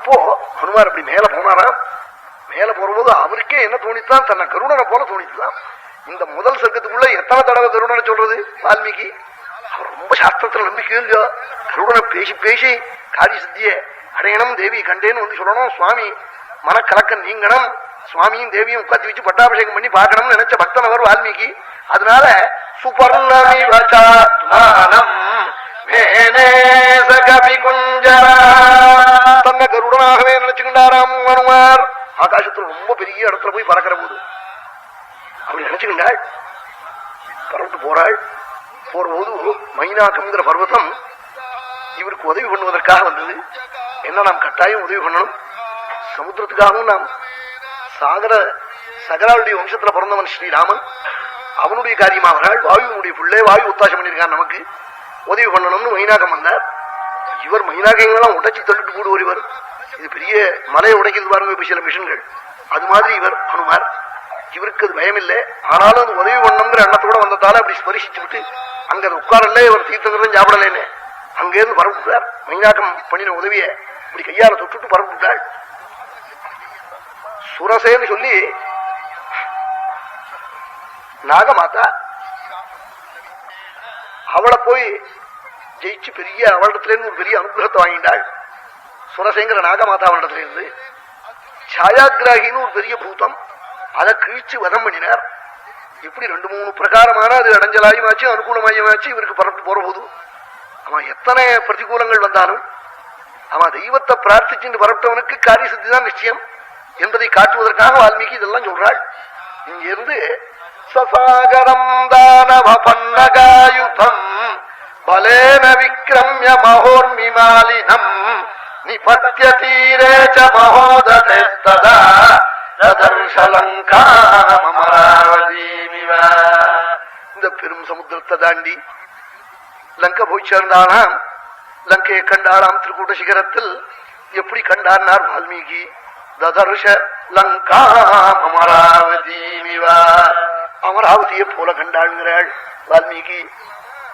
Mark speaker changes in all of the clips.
Speaker 1: அப்போ ஹனுமார் அப்படி மேல போனாராம். மேல போறபோது அவருக்கே என்ன தோணித்தான், தன்னை கருணனை போல தோணித்துதான். இந்த முதல் சர்க்கத்துக்குள்ள எத்தனை தடவை கருணனை சொல்றது வால்மீகி? அவர் ரொம்ப சாஸ்திரத்துல நம்பிக்கை இல்லையோ. கருணனை பேசி பேசி காரிய சித்திய அடையணும், தேவி கண்டேன்னு வந்து சொல்லணும், சுவாமி மனக்கலக்கம் நீங்கணும், சுவாமியும் தேவியும் உட்காந்து வச்சு பட்டாபிஷேகம் பண்ணி பார்க்கணும்னு நினைச்ச பக்தன் அவர் வால்மீகி. அதனால தன்னை கருடனாகவே நினைச்சுக்கின்றாராம் ஹனுமார். ஆகாசத்துல ரொம்ப பெரிய இடத்துல போய் பறக்கிற போது அப்படி நினைச்சுக்கின்றாள். பறந்து போறாள். போறபோது மைனாக்கம்ங்கிற பர்வதம் இவருக்கு உதவி பண்ணுவதற்காக வந்தது. என்ன, நாம் கட்டாயம் உதவி பண்ணணும், சமுத்திரத்துக்காகவும் நாம் சகராவுடைய வம்சத்துல பிறந்தவன் ஸ்ரீராமன், அவனுடைய காரியமாகிறாள், வாயுனுடைய பிள்ளை, வாயு உத்தாசம் பண்ணியிருக்கான், நமக்கு உதவி பண்ணணும்னு மைனாகம் வந்தார். இவர் மைனாகங்கள்லாம் உடைச்சி தள்ளிட்டு போடுவார். இவர் இது பெரிய மலையை உடைக்கிறது பாருங்க இப்ப சில மிஷன்கள், அது மாதிரி இவர் ஹனுமார். இவருக்கு அது பயம் இல்லை. ஆனாலும் அது உதவி பண்ணணுங்கிற எண்ணத்தோட வந்ததால அப்படி ஸ்பரிசிச்சு விட்டு அங்க அது உட்காரல, இவர் தீர்த்தங்கிறதும் சாப்பிடலேன்னு அங்கேருந்து பரப்பிட்டார். மைனாக்கம் பண்ணின உதவியை இப்படி கையால தொட்டுட்டு பரப்பிட்டாள். சுரசேன்னு சொல்லி நாகமாதா, அவளை போய் ஜெயிச்சு பெரிய அவளிடத்திலிருந்து ஒரு பெரிய அனுகிரகத்தை வாங்கிட்டாள். சுரசேங்கிற நாகமாதா அவளிடத்துல இருந்து சாயாகிராகின்னு ஒரு பெரிய பூதம், அதை கிழிச்சு வதம் பண்ணினார். இப்படி 2-3 பிரகாரமான அது அடைஞ்சலாயுமாச்சு அனுகூலமாயுமாச்சு. இவருக்கு பரப்பு போற போது அவன் எத்தனை பிரதிகூலங்கள் வந்தாலும் அவன் தெய்வத்தை பிரார்த்திச்சு பரப்பிட்டவனுக்கு காரிய சித்தி தான் நிச்சயம் என்பதை காட்டுவதற்காக வால்மீகி இதெல்லாம் சொல்றாள். இங்கிருந்து சசாகரம் தானவ பன்னகாயுதம் பலேன விக்ரம்ய மகோர்மிமாலினம் நிபத்ய தீரேச்ச மகோததே ததா ததர்ஷலங்காமராவதீமிவ. இந்த பெரும் சமுத்திரத்தை தாண்டி லங்கை போய் சேர்ந்தானாம். லங்கையை கண்டாளாம் திருக்கூட்ட சிகரத்தில். எப்படி கண்டார்னார் வால்மீகி? ததர்ஷ லங்காமராவதீமிவ, அமராவதியை போல கண்டாள்ங்கிறாள் வால்மீகி.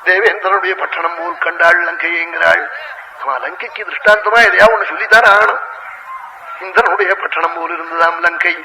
Speaker 1: தேவேந்திரனுடைய பட்டணம் போல் கண்டாள் லங்கையேங்கிறாள். அவன் லங்கைக்கு திருஷ்டாந்தமா எதையா ஒண்ணு சொல்லித்தானே ஆகணும். இந்திரனுடைய பட்டணம் போல் இருந்ததாம் லங்கை.